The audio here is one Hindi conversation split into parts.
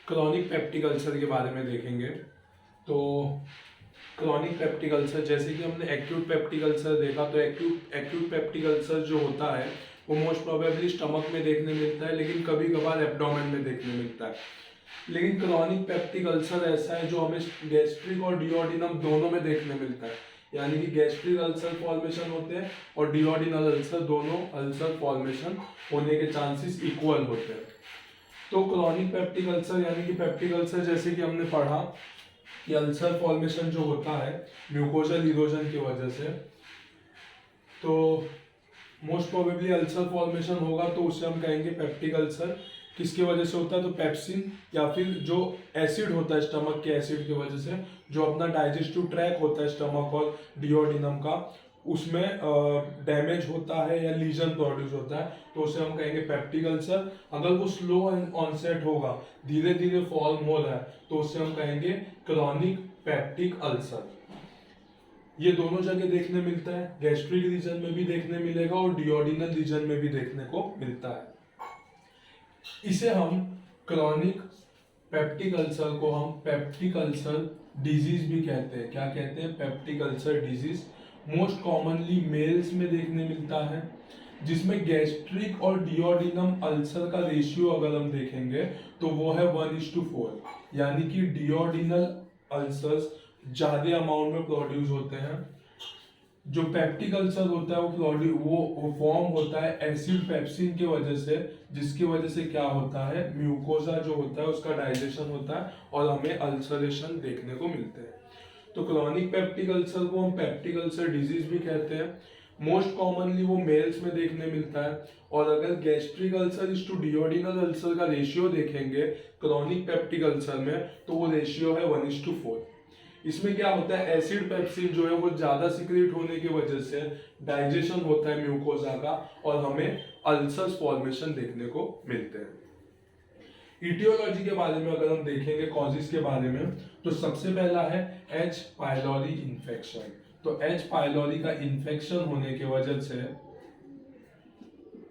क्रॉनिक पेप्टिक अल्सर के बारे में देखेंगे। तो क्रॉनिक पेप्टिक अल्सर, जैसे कि हमने एक्यूट पेप्टिक अल्सर देखा, तो एक्यूट पेप्टिक अल्सर जो होता है वो मोस्ट प्रोबेबली स्टमक में देखने मिलता है, लेकिन कभी कभार एब्डोमेन में देखने मिलता है। लेकिन क्रॉनिक पेप्टिक अल्सर ऐसा है जो हमें गैस्ट्रिक और डिओडिनम दोनों में देखने मिलता है, यानी कि गैस्ट्रिक अल्सर फॉर्मेशन होते हैं और डिओडिनल अल्सर, दोनों अल्सर फॉर्मेशन होने के चांसेस इक्वल होते हैं। तो क्रॉनिक पेप्टिक अल्सर यानी कि पेप्टिक अल्सर, जैसे कि हमने पढ़ा कि अल्सर फॉर्मेशन जो होता है म्यूकोजल इरोजन की वजह से, तो मोस्ट प्रोबेबली अल्सर फॉर्मेशन होगा तो उसे हम कहेंगे पेप्टिक अल्सर। किसकी वजह से होता है? तो पेप्सिन या फिर जो एसिड होता है स्टमक के एसिड की वजह से, जो अपना डाइजेस्टिव ट्रैक होता है स्टमक और डिओडिनम का, उसमें डैमेज होता है या लीजन प्रोड्यूस होता है, तो उसे हम कहेंगे पेप्टिक अल्सर। अगर वो स्लो ऑनसेट होगा, धीरे धीरे फॉर्म हो रहा है, तो उसे हम कहेंगे क्रॉनिक पेप्टिक अल्सर। ये दोनों जगह देखने मिलता है, गैस्ट्रिक रीजन में भी देखने मिलेगा और डिओडिनल रीजन में भी देखने को मिलता है। इसे हम क्रॉनिक पेप्टिक अल्सर को हम पेप्टिक अल्सर डिजीज भी कहते हैं। क्या कहते हैं? Peptic ulcer disease. Most commonly males में देखने मिलता है, जिसमें गैस्ट्रिक और डिओडिनम अल्सर का रेशियो अगर हम देखेंगे तो वो है 1:4, यानी कि डिओडिनल अल्सर्स ज्यादा अमाउंट में प्रोड्यूस होते हैं। जो पेप्टिक अल्सर होता है वो फॉर्म होता है एसिड पेप्सिन की वजह से, जिसकी वजह से क्या होता है, म्यूकोजा जो होता है उसका डाइजेशन होता है और हमें अल्सरेशन देखने को मिलते हैं। तो क्रॉनिक पेप्टिक अल्सर को हम पेप्टिक अल्सर डिजीज भी कहते हैं। मोस्ट कॉमनली वो मेल्स में देखने मिलता है। और अगर gastric ulcer is to duodenal ulcer का रेशियो देखेंगे क्रॉनिक पेप्टिक अल्सर में, तो वो रेशियो है 1:4। इसमें क्या होता है, एसिड पेप्सिन जो है वो ज्यादा सिक्रेट होने की वजह से डाइजेशन होता है म्यूकोजा का और हमें अल्सर्स फॉर्मेशन देखने को मिलते हैं। इटियोलॉजी के बारे में अगर हम देखेंगे, कॉजेस के बारे में, तो सबसे पहला है एच पाइलोरी इन्फेक्शन। तो एच पाइलोरी का इन्फेक्शन होने की वजह से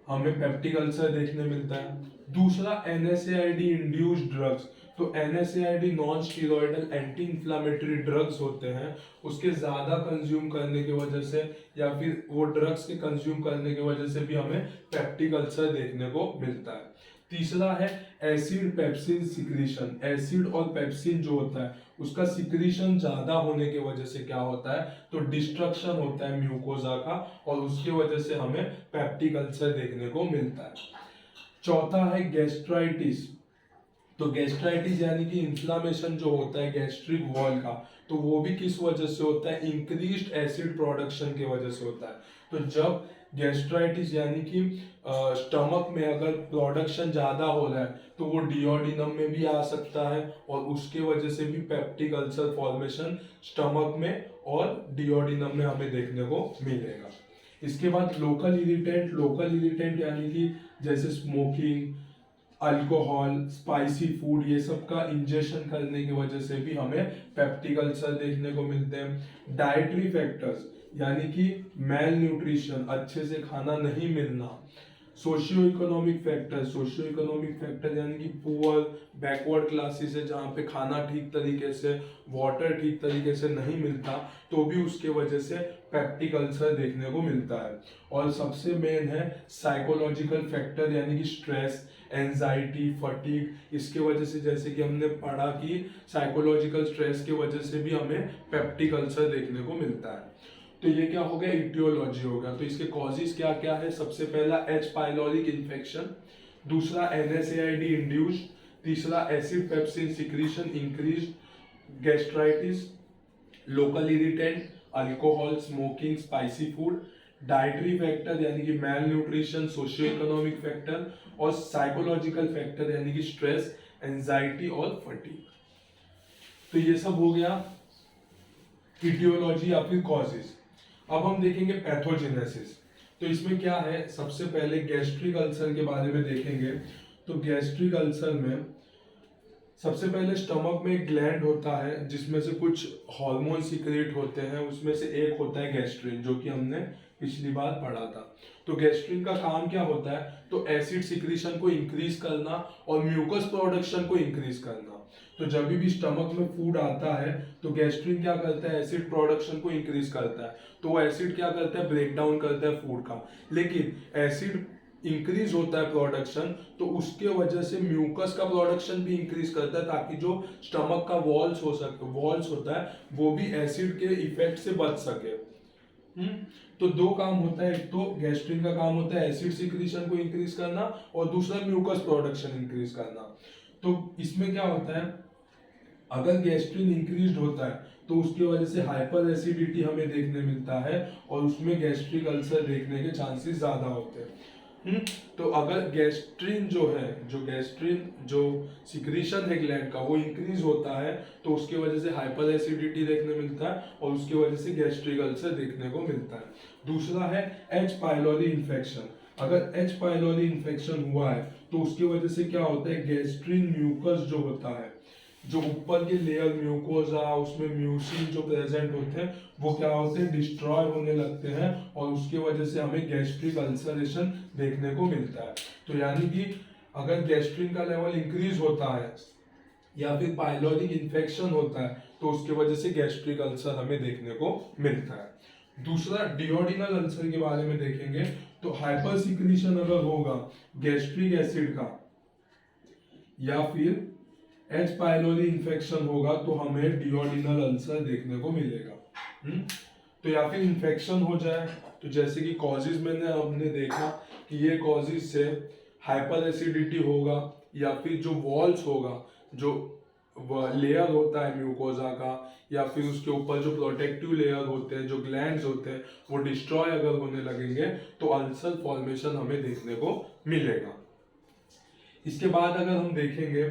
हमें पेप्टिक अल्सर देखने मिलता है। दूसरा एनएसएआईडी इंड्यूस्ड ड्रग्स। तो NSAID non steroidal anti inflammatory drugs होते हैं, उसके ज्यादा कंज्यूम करने की वजह से या फिर वो ड्रग्स के कंज्यूम करने की वजह से भी हमें पेप्टिक अल्सर देखने को मिलता है। तीसरा है एसिड पेप्सिन सिक्रीशन। एसिड और पेप्सिन जो होता है उसका सिक्रीशन ज्यादा होने की वजह से क्या होता है, तो डिस्ट्रक्शन होता है म्यूकोजा का और उसकी वजह से हमें पेप्टिक अल्सर देखने को मिलता है। चौथा है गैस्ट्राइटिस। तो गैस्ट्राइटिस यानी कि इन्फ्लामेशन जो होता है गैस्ट्रिक वॉल का, तो वो भी किस वजह से होता है, इंक्रीज्ड एसिड प्रोडक्शन की वजह से होता है। तो जब गैस्ट्राइटिस यानी कि स्टमक में अगर प्रोडक्शन ज्यादा हो रहा है तो वो डिओडिनम में भी आ सकता है और उसके वजह से भी पेप्टिक अल्सर फॉर्मेशन स्टमक में और डिओडिनम में हमें देखने को मिलेगा। इसके बाद लोकल इरिटेंट। लोकल इरिटेंट यानी कि जैसे स्मोकिंग, अल्कोहल, स्पाइसी फूड, ये सब का इंजेक्शन करने की वजह से भी हमें पेप्टिक अल्सर देखने को मिलते हैं। डाइटरी फैक्टर्स यानी कि मेल न्यूट्रिशन, अच्छे से खाना नहीं मिलना। Socio economic factor. Socio economic factor यानी कि पुअर, बैकवर्ड क्लासेस है जहाँ पे खाना ठीक तरीके से, वाटर ठीक तरीके से नहीं मिलता, तो भी उसके वजह से पेप्टिक अल्सर देखने को मिलता है। और सबसे मेन है साइकोलॉजिकल फैक्टर यानी कि स्ट्रेस, एंजाइटी, फटीग। इसके वजह से जैसे कि हमने पढ़ा कि साइकोलॉजिकल स्ट्रेस की वजह से भी हमें पेप्टिक अल्सर देखने को मिलता है। तो ये क्या हो गया, इटियोलॉजी हो गया। तो इसके कॉजेज क्या क्या है, सबसे पहला एच पाइलोरिक इन्फेक्शन, दूसरा एनएसएआईडी इंड्यूस्ड, तीसरा acid pepsin secretion increased, gastritis, local irritant, alcohol, smoking, spicy food, dietary factor यानी कि mail nutrition, socio economic factor और साइकोलॉजिकल फैक्टर यानी कि स्ट्रेस, एंजाइटी और फटीग। तो ये सब हो गया इटियोलॉजी या फिर कॉजेज। अब हम देखेंगे पैथोजेनेसिस। तो इसमें क्या है, सबसे पहले गैस्ट्रिक अल्सर के बारे में देखेंगे। तो गैस्ट्रिक अल्सर में सबसे पहले स्टमक में एक ग्लैंड होता है जिसमें से कुछ हार्मोन सीक्रेट होते हैं, उसमें से एक होता है गैस्ट्रिन, जो कि हमने पिछली बार पढ़ा था। तो गैस्ट्रिन का काम क्या होता है, तो एसिड सिक्रीशन को इंक्रीज करना और म्यूकस प्रोडक्शन को इंक्रीज करना। तो जब भी स्टमक में फूड आता है तो गैस्ट्रिन क्या करता है, एसिड प्रोडक्शन को इंक्रीज करता है। तो वो एसिड क्या करता है, ब्रेक डाउन करता है फूड का। लेकिन एसिड इंक्रीज होता है प्रोडक्शन, तो उसके वजह से म्यूकस का प्रोडक्शन भी इंक्रीज करता है, ताकि जो स्टमक का वॉल्स होता है वो भी एसिड के इफेक्ट से बच सके। तो दो काम होता है, एक तो गैस्ट्रिन का काम होता है एसिड सिक्रीशन को इंक्रीज करना और दूसरा म्यूकस प्रोडक्शन इंक्रीज करना। तो इसमें क्या होता है, अगर गैस्ट्रिन इंक्रीज होता है तो उसकी वजह से हाइपर एसिडिटी हमें देखने मिलता है और उसमें गैस्ट्रिक अल्सर देखने के चांसेस ज्यादा होते हैं। तो अगर गैस्ट्रिन जो सिक्रीशन है ग्लैंड का वो इंक्रीज होता है तो उसकी वजह से हाइपर एसिडिटी देखने मिलता है और उसकी वजह से गैस्ट्रिक अल्सर देखने को मिलता है। दूसरा है एच पाइलोरी इन्फेक्शन। अगर एच पाइलोरी इन्फेक्शन हुआ है तो उसकी वजह से क्या होता है, गैस्ट्रिन म्यूकस जो होता है, जो ऊपर के लेयर म्यूकोजा उसमें म्यूसिन जो प्रेजेंट होते हैं वो क्या होते हैं, डिस्ट्रॉय होने लगते हैं और उसकी वजह से हमें गैस्ट्रिक अल्सरेशन देखने को मिलता है। तो यानी कि अगर गैस्ट्रिन का लेवल इंक्रीज होता है या फिर पाइलोरिक इन्फेक्शन होता है तो उसकी वजह से गैस्ट्रिक अल्सर हमें देखने को मिलता है। दूसरा डिओडिनल अल्सर के बारे में देखेंगे तो हाइपर सिक्रीशन अगर होगा गैस्ट्रिक एसिड का या फिर एच पाइलोरी इन्फेक्शन होगा तो हमें डिओडिनल अल्सर देखने को मिलेगा। तो या फिर इन्फेक्शन हो जाए, तो जैसे कि कॉजेज हमने देखा कि ये कॉजेज से हाइपर एसिडिटी होगा या फिर जो वॉल्स होगा, जो लेयर होता है म्यूकोजा का या फिर उसके ऊपर जो प्रोटेक्टिव लेयर होते हैं, जो ग्लैंड्स होते हैं, वो डिस्ट्रॉय अगर होने लगेंगे तो अल्सर फॉर्मेशन हमें देखने को मिलेगा। इसके बाद अगर हम देखेंगे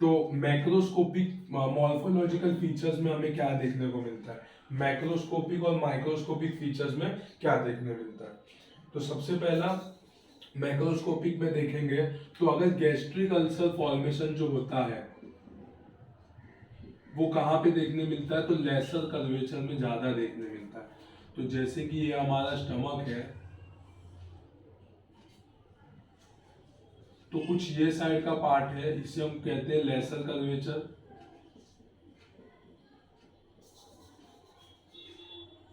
तो मैक्रोस्कोपिक मॉर्फोलॉजिकल फीचर्स में हमें क्या देखने को मिलता है, मैक्रोस्कोपिक और माइक्रोस्कोपिक फीचर्स में क्या देखने मिलता है। तो सबसे पहला मैक्रोस्कोपिक में देखेंगे तो अगर गैस्ट्रिक अल्सर फॉर्मेशन जो होता है वो कहाँ पे देखने मिलता है, तो लेसर कर्वेचर में ज्यादा देखने मिलता है। तो जैसे कि ये हमारा स्टमक है, तो कुछ ये साइड का पार्ट है, इसे हम कहते हैं लेसर कर्वेचर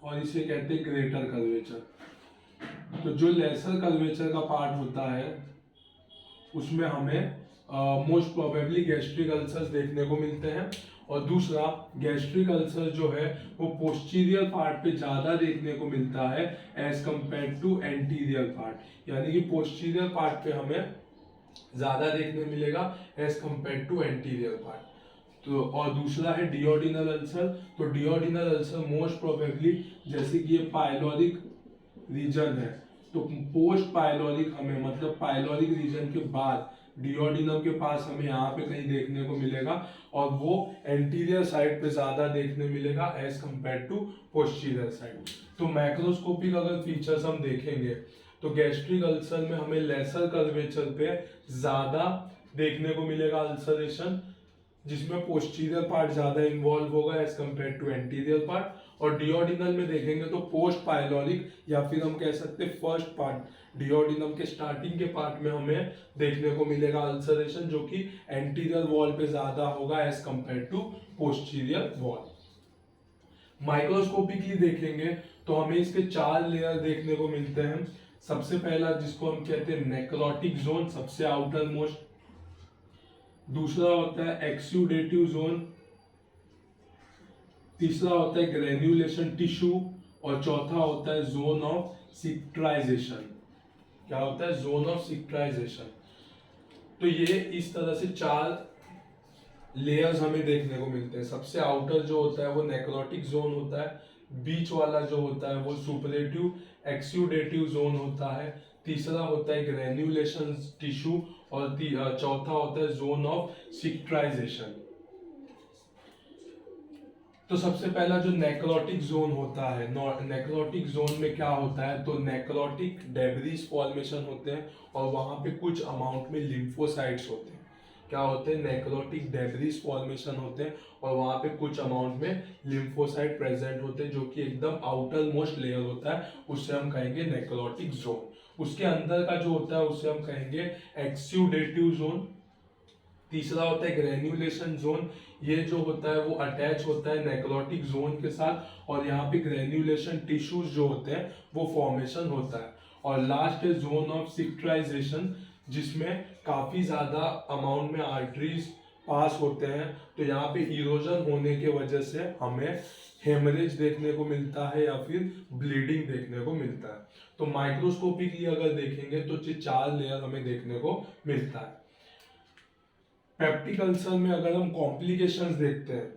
और इसे कहते हैं ग्रेटर कर्वेचर। तो जो लेसर कर्वेचर का पार्ट होता है उसमें हमें मोस्ट प्रोबेबली गैस्ट्रिक अल्सर्स देखने को मिलते हैं। और दूसरा गैस्ट्रिक अल्सर जो है वो पोस्टीरियर पार्ट पे ज्यादा देखने को मिलता है as compared to anterior part, यानी कि पोस्टीरियर पार्ट पे हमें ज्यादा देखने मिलेगा as compared to anterior part. तो और दूसरा है डिओडिनल अल्सर। तो डिओडिनल अल्सर मोस्ट प्रोबेबली, जैसे कि ये पाइलोरिक रीजन है, तो पोस्ट पाइलोरिक हमें मतलब पाइलोरिक रीजन के बाद डिओडिनम के पास हमें यहाँ पे कहीं देखने को मिलेगा और वो एंटीरियर साइड पे ज्यादा देखने मिलेगा as compared to posterior side. तो मैक्रोस्कोपिक अगर फीचर्स हम देखेंगे तो गैस्ट्रिक अल्सर में हमें लेसर कर्वेचर पे ज्यादा देखने को मिलेगा अल्सरेशन, जिसमें पोस्टीरियर पार्ट ज्यादा इन्वॉल्व होगा as compared to anterior part. और डिओडिनल में देखेंगे तो पोस्ट पाइलोरिक या फिर हम कह सकते हैं फर्स्ट पार्ट, डिओडिनम के स्टार्टिंग के पार्ट में हमें देखने को मिलेगा अल्सरेशन, जो कि एंटीरियर वॉल पे ज्यादा होगा as compared to posterior wall. Microscopically देखेंगे तो हमें इसके 4 लेयर देखने को मिलते हैं। सबसे पहला जिसको हम कहते हैं नेक्रोटिक जोन, सबसे आउटर मोस्ट। दूसरा होता है एक्सुडेटिव जोन, तीसरा होता है ग्रेन्युलेशन टिश्यू और चौथा होता है जोन ऑफ सिक्ट्राइजेशन। क्या होता है, जोन ऑफ सिक्ट्राइजेशन। तो ये इस तरह से 4 लेयर्स हमें देखने को मिलते हैं। सबसे आउटर जो होता है वो नेक्रोटिक जोन होता है, बीच वाला जो होता है वो सुपरेटिव एक्सुडेटिव जोन होता है, तीसरा होता है ग्रेन्युलेशन टिश्यू और चौथा होता है जोन ऑफ सिक्ट्राइजेशन। तो सबसे पहला जो नेक्रोटिक जोन होता है, नेक्रोटिक जोन में क्या होता है, तो नेक्रोटिक डेब्रिस फॉर्मेशन होते हैं और वहां पे कुछ अमाउंट में लिम्फोसाइट्स होते हैं। क्या होते हैं, नेक्रोटिक डेब्रिस फॉर्मेशन होते हैं, और वहाँ पे कुछ अमाउंट में लिम्फोसाइट प्रेजेंट होते हैं जो कि एकदम आउटर मोस्ट लेयर होता है, उससे हम कहेंगे नेक्रोटिक जोन। उसके अंदर का जो होता है उसे हम कहेंगे एक्सुडेटिव जोन। तीसरा होता है ग्रेन्युलेशन जोन। ये जो होता है वो अटैच होता है नेक्रोटिक जोन के साथ, और यहाँ पे ग्रेन्युलेशन टिश्यूज जो होते हैं वो फॉर्मेशन होता है। और लास्ट है जोन ऑफ सिक्ट्राइजेशन, जिसमें काफी ज्यादा अमाउंट में आर्टरीज पास होते हैं। तो यहाँ पे इरोजन होने के वजह से हमें हेमरेज देखने को मिलता है या फिर ब्लीडिंग देखने को मिलता है। तो माइक्रोस्कोपिकली अगर देखेंगे तो 4 लेयर हमें देखने को मिलता है। पेप्टिक अल्सर में अगर हम कॉम्प्लिकेशंस देखते हैं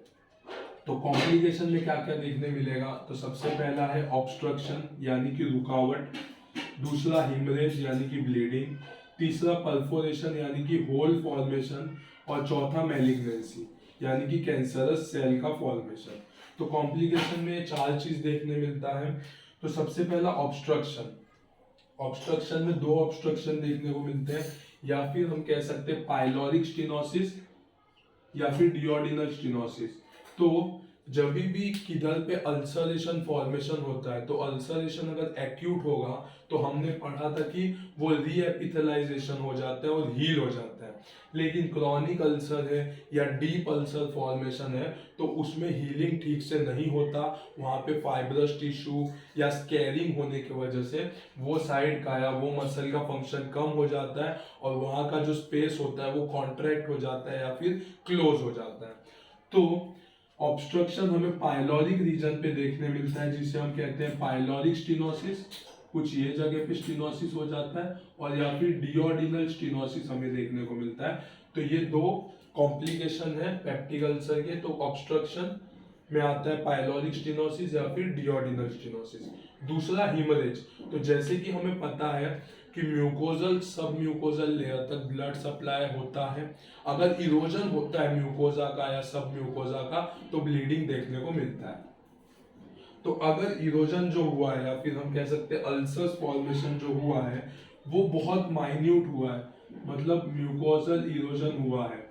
तो कॉम्प्लिकेशन में क्या क्या देखने मिलेगा, तो सबसे पहला है ऑब्स्ट्रक्शन यानी कि रुकावट, दूसरा हिमरेज यानी कि ब्लीडिंग, तीसरा परफोरेशन यानी कि होल फॉर्मेशन, और चौथा मैलिग्नेंसी यानी कि कैंसरस सेल का फॉर्मेशन। तो कॉम्प्लिकेशन में 4 चीज देखने मिलता है। तो सबसे पहला ऑब्स्ट्रक्शन। ऑब्स्ट्रक्शन में 2 ऑब्स्ट्रक्शन देखने को मिलते हैं, या फिर हम कह सकते हैं पाइलोरिक स्टेनोसिस या फिर डियोडिनल स्टेनोसिस। तो जब भी किधर पे अल्सरेशन फॉर्मेशन होता है, तो अल्सरेशन अगर एक्यूट होगा तो हमने पढ़ा था कि वो रीएपिथेलाइजेशन हो जाता है और हील हो जाता है। लेकिन क्रॉनिक अल्सर है या डीप अल्सर फॉर्मेशन है तो उसमें हीलिंग ठीक से नहीं होता, वहाँ पे फाइब्रस टिश्यू या स्कैरिंग होने की वजह से वो साइड का या वो मसल का फंक्शन कम हो जाता है, और वहाँ का जो स्पेस होता है वो कॉन्ट्रैक्ट हो जाता है या फिर क्लोज हो जाता है। तो ऑब्स्ट्रक्शन हमें पाइलोरिक रीजन पे देखने मिलता है, जिसे हम कहते हैं पाइलोरिक स्टेनोसिस, कुछ ये जगह पे स्टेनोसिस हो जाता है, और या फिर डियोडिनल स्टेनोसिस हमें देखने को मिलता है। तो ये 2 कॉम्प्लिकेशन है पेप्टिक अल्सर के। तो ऑब्स्ट्रक्शन में आता है पाइलोरिक स्टेनोसिस या फिर डियोडिनल स्टेनोसिस। दूसरा हिमरेज। तो जैसे कि हमें पता है कि म्यूकोजल सब म्यूकोजल लेयर तक ब्लड सप्लाई होता है, अगर इरोजन होता है म्यूकोजा का या सब म्यूकोजा का तो ब्लीडिंग देखने को मिलता है। तो अगर इरोजन जो हुआ है या फिर हम कह सकते हैं अल्सर्स फॉर्मेशन जो हुआ है वो बहुत माइन्यूट हुआ है, मतलब म्यूकोजल इरोजन हुआ है।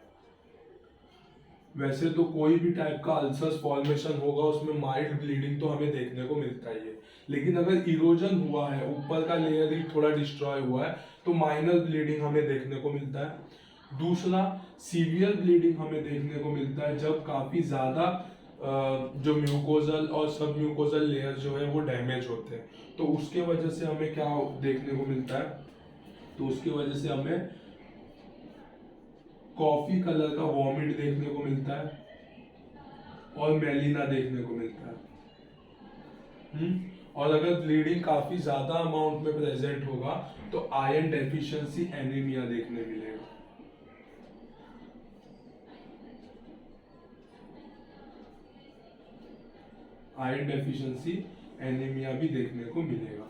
वैसे तो कोई भी टाइप का अल्सर्स फॉर्मेशन होगा उसमें माइल्ड ब्लीडिंग तो हमें देखने को मिलता ही है, लेकिन अगर इरोजन हुआ है, ऊपर का लेयर ही थोड़ा डिस्ट्रॉय हुआ है, तो माइनर ब्लीडिंग हमें देखने को मिलता है। दूसरा सीवियर ब्लीडिंग हमें देखने को मिलता है जब काफी ज्यादा जो म्यूकोजल और सब म्यूकोजल लेयर जो है वो डैमेज होते हैं। तो उसके वजह से हमें क्या देखने को मिलता है, तो उसकी वजह से हमें कॉफी कलर का वॉमिट देखने को मिलता है और मेलिना देखने को मिलता है। और अगर ब्लीडिंग काफी ज्यादा अमाउंट में प्रेजेंट होगा तो आयरन डेफिशिएंसी एनीमिया देखने मिलेगा। आयरन डेफिशिएंसी एनीमिया भी देखने को मिलेगा।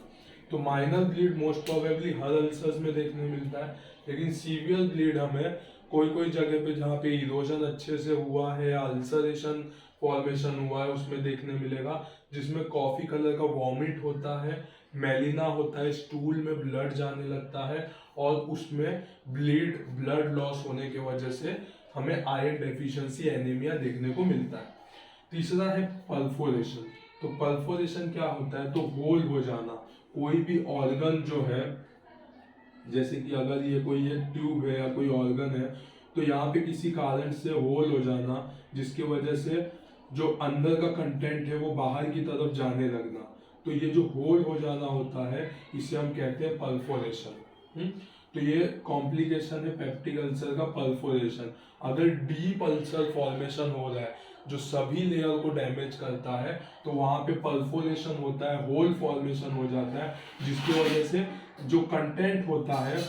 तो माइनर ब्लीड मोस्ट प्रोबेबली हर अल्सर्स में देखने मिलता है, लेकिन सीवियर ब्लीड हमें कोई कोई जगह पे जहाँ पे इरोजन अच्छे से हुआ है या अल्सरेशन फॉर्मेशन हुआ है उसमें देखने मिलेगा, जिसमें कॉफी कलर का वॉमिट होता है, मेलिना होता है, स्टूल में ब्लड जाने लगता है, और उसमें ब्लड लॉस होने की वजह से हमें आयरन डेफिशिएंसी एनीमिया देखने को मिलता है। तीसरा है परफोरेशन। तो परफोरेशन क्या होता है, तो होल हो जाना। कोई भी ऑर्गन जो है, जैसे कि अगर ये कोई ये ट्यूब है या कोई ऑर्गन है, तो यहाँ पे किसी कारण से होल हो जाना, जिसकी वजह से जो अंदर का कंटेंट है वो बाहर की तरफ जाने लगना। तो ये जो होल हो जाना होता है इसे हम कहते हैं परफोरेशन। तो ये कॉम्प्लिकेशन है पेप्टिक अल्सर का, परफोरेशन। अगर डीप अल्सर फॉर्मेशन हो रहा है जो सभी लेयर को डैमेज करता है तो वहां पे परफोरेशन होता है, होल फॉर्मेशन हो जाता है, जिसकी वजह से जो कंटेंट होता है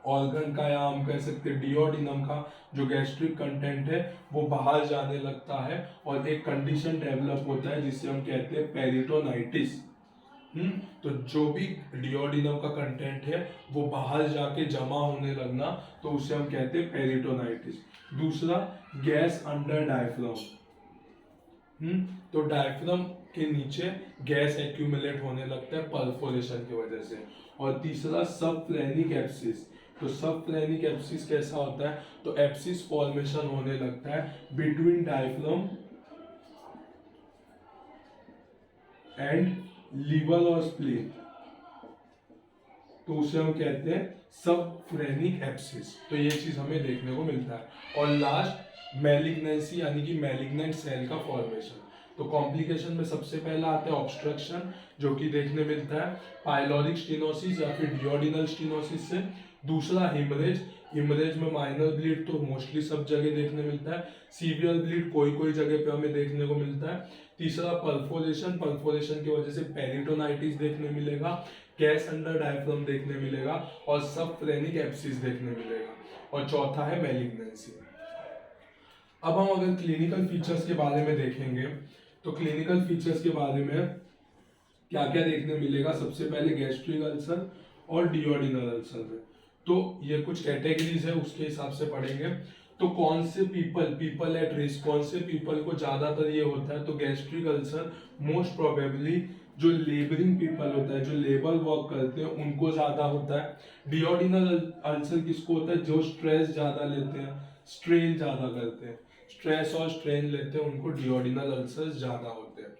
ऑर्गन का या हम कह सकते हैं डियोडिनम का जो गैस्ट्रिक कंटेंट है वो बाहर जाने लगता है, और एक कंडीशन डेवलप होता है जिसे हम कहते हैं पेरिटोनाइटिस। तो जो भी डियोडिनम का कंटेंट है वो बाहर जाके जमा होने लगना, तो उसे हम कहते हैं पेरिटोनाइटिस। दूसरा गैस अंडर डायफ्राम। तो डायफ्राम के नीचे गैस एक्यूमुलेट होने लगता है परफोरेशन की वजह से। और तीसरा सबफ्रेनिक एब्सिस। तो सबफ्रेनिक एब्सिस कैसा होता है, तो एब्सिस फॉर्मेशन होने लगता है बिटवीन डायफ्राम एंड लीवर और स्प्लीन, तो उसे हम कहते हैं सबफ्रेनिक एब्सिस। तो ये चीज हमें देखने को मिलता है। और लास्ट मैलिग्नेंसी यानी कि मैलिग्नेंट सेल का फॉर्मेशन। तो कॉम्प्लिकेशन में सबसे पहला आता है ऑब्स्ट्रक्शन, जो कि देखने मिलता है पाइलोरिक स्टेनोसिस या फिर डियोडिनल स्टेनोसिस से। दूसरा हिमरेज, हिमरेज में माइनर ब्लीड तो मोस्टली सब जगह देखने मिलता है, सीवियर ब्लीड कोई कोई जगह पे हमें देखने को मिलता है। तीसरा परफोरेशन, परफोरेशन की वजह से पेरिटोनाइटिस देखने मिलेगा, गैस अंडर डायफ्राम देखने मिलेगा और सबफ्रेनिक एब्सिस देखने मिलेगा। और चौथा है मैलिग्नेंसी। अब हम अगर क्लिनिकल फीचर्स के बारे में देखेंगे तो क्लिनिकल फीचर्स के बारे में क्या क्या देखने मिलेगा, सबसे पहले गैस्ट्रिक अल्सर और डियोडिनल अल्सर में। तो ये कुछ कैटेगरीज है, उसके हिसाब से पढ़ेंगे। तो कौन से पीपल एट रिस्क, कौन से पीपल को ज्यादातर ये होता है, तो गैस्ट्रिक अल्सर मोस्ट प्रोबेबली जो लेबरिंग पीपल होता है, जो लेबर वर्क करते हैं, उनको ज्यादा होता है। डियोडिनल अल्सर किसको होता है, जो स्ट्रेस ज्यादा लेते हैं, स्ट्रेन ज्यादा करते हैं, स्ट्रेस और स्ट्रेन लेते हैं, उनको डियोडिनल अल्सर ज्यादा होते हैं।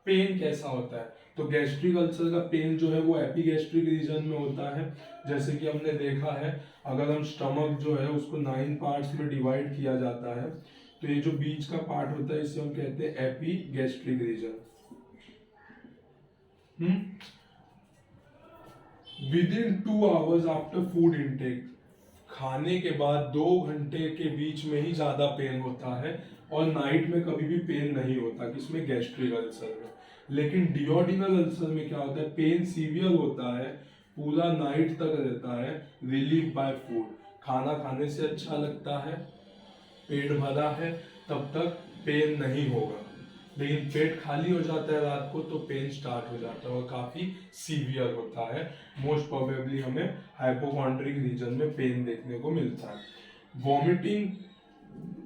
पेन कैसा होता है, तो गैस्ट्रिक अल्सर का पेन जो है वो एपिगैस्ट्रिक रीजन में होता है। जैसे कि हमने देखा है, अगर हम स्टमक जो है उसको 9 पार्ट्स में डिवाइड किया जाता है, तो ये जो बीच का पार्ट होता है इसे हम कहते हैं epigastric region. Within 2 hours after food intake, खाने के बाद 2 घंटे के बीच में ही ज्यादा पेन होता है, और नाइट में कभी भी पेन नहीं होता, किसमें, गैस्ट्रिक अल्सर में। लेकिन डियोडिनल अल्सर में क्या होता है, पेन सीवियर होता है, पूरा नाइट तक रहता है, रिलीफ बाय फूड, खाना खाने से अच्छा लगता है, पेट भरा है, तब तक पेन नहीं होगा। लेकिन पेट खाली हो जाता है रात को तो पेन स्टार्ट हो जाता है और काफी सीवियर होता है। मोस्ट प्रोबेबली हमें हाइपोकॉन्ड्रिक रीजन में पेन देखने को मिलता है। वॉमिटिंग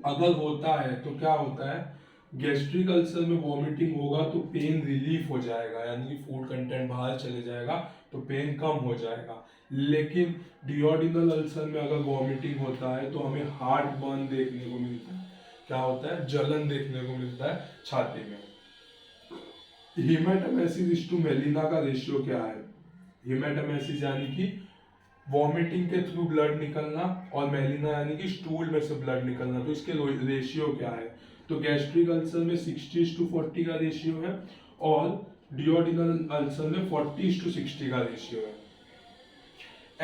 अगर होता है तो क्या होता है, गैस्ट्रिक अल्सर में वॉमिटिंग होगा तो पेन रिलीफ हो जाएगा, यानी कि फूड कंटेंट बाहर चले जाएगा तो पेन कम हो जाएगा। लेकिन डियोडिनल अल्सर में अगर वॉमिटिंग होता है तो हमें हार्ट बर्न देखने को मिलता है, क्या होता है, जलन देखने को मिलता है छाती में। हिमेटमेसिस टू मेलिना का रेशियो क्या है, हिमेटमेसिस यानी कि वॉमिटिंग के थ्रू ब्लड निकलना और मेलिना यानी कि स्टूल में से ब्लड निकलना, तो इसके रेशियो क्या है, तो गैस्ट्रिक अल्सर में 60:40 का रेशियो है और डियोडिनल अल्सर में 40:60 का रेशियो है।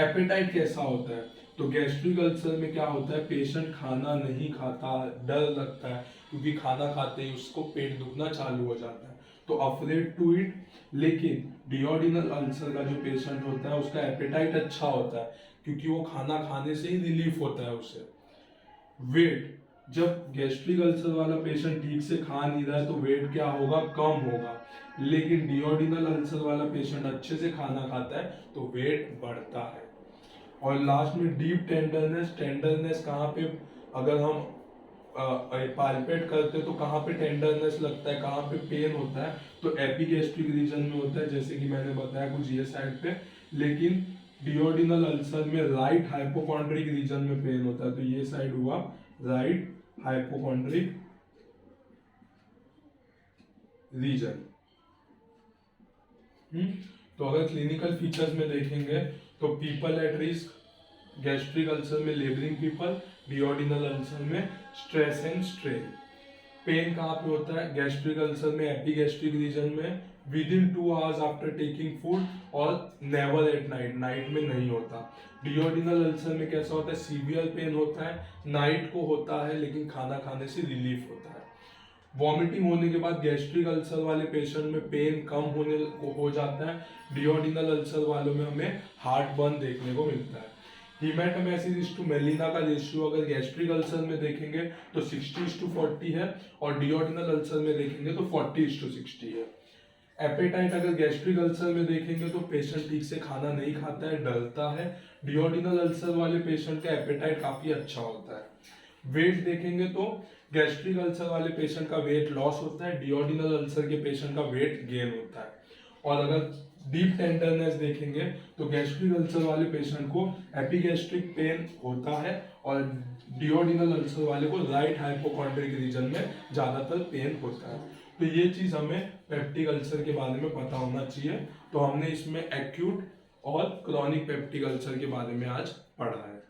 एपेटाइट कैसा होता है, तो गैस्ट्रिक अल्सर में क्या होता है, पेशेंट खाना नहीं खाता, डर लगता है, क्योंकि खाना खाते ही उसको पेट दुखना चालू हो जाता है, तो अफ्रेड टू इट। लेकिन डियोडिनल अल्सर का जो पेशेंट होता है उसका एपेटाइट अच्छा होता है, क्योंकि वो खाना खाने से ही रिलीफ होता है उसे। वेट, जब गैस्ट्रिक अल्सर वाला पेशेंट ठीक से खा नहीं रहा है तो वेट क्या होगा, कम होगा। लेकिन डियोडिनल अल्सर वाला पेशेंट अच्छे से खाना खाता है तो वेट बढ़ता है। और लास्ट में डीप टेंडरनेस, टेंडरनेस कहाँ पे, अगर हम पाल्पेट करते हैं तो कहाँ पे टेंडरनेस लगता है, कहाँ पे पेन होता है, तो एपिगैस्ट्रिक रीजन में होता है, जैसे कि मैंने बताया कुछ ये साइड पे। लेकिन डियोडिनल अल्सर में राइट हाइपोकॉन्ड्रिक रीजन में पेन होता है, तो ये साइड हुआ राइट हाइपोकॉन्ड्रिक रीजन। तो अगर क्लिनिकल फीचर्स में देखेंगे तो people at risk, gastric ulcer में लेबरिंग पीपल, डियोडिनल अल्सर में स्ट्रेस एंड स्ट्रेन। पेन कहाँ पे होता है, गैस्ट्रिक अल्सर में एपिगैस्ट्रिक रीजन में, within 2 hours after taking food और नेवर एट नाइट, नाइट में नहीं होता। डियोडिनल अल्सर में कैसा होता है, सीवियर पेन होता है, नाइट को होता है लेकिन खाना खाने से रिलीफ होता है। वॉमिटिंग होने के बाद गैस्ट्रिक अल्सर वाले पेशेंट में पेन कम होने हो जाता है, डियोडिनल अल्सर वालों में हमें हार्ट बर्न देखने को मिलता है। हिमेटमेसिस टू मेलिना का रेशियो अगर गैस्ट्रिक अल्सर में देखेंगे तो 60:40 है और डियोडिनल अल्सर में देखेंगे तो 40:60 है। एपेटाइट अगर गैस्ट्रिक अल्सर में देखेंगे तो पेशेंट ठीक से खाना नहीं खाता है, डरता है। डियोडिनल अल्सर वाले पेशेंट का एपेटाइट काफी अच्छा होता है। वेट देखेंगे तो गैस्ट्रिक अल्सर वाले पेशेंट का वेट लॉस होता है, डियोडिनल अल्सर के पेशेंट का वेट गेन होता है। और अगर डीप टेंडरनेस देखेंगे तो गैस्ट्रिक अल्सर वाले पेशेंट को एपिगैस्ट्रिक पेन होता है और डिओडिनल अल्सर वाले को राइट हाइपोकॉन्ड्रिक रीजन में ज़्यादातर पेन होता है। तो ये चीज़ हमें पेप्टिक अल्सर के बारे में पता होना चाहिए। तो हमने इसमें एक्यूट और क्रॉनिक पेप्टिक अल्सर के बारे में आज पढ़ा है।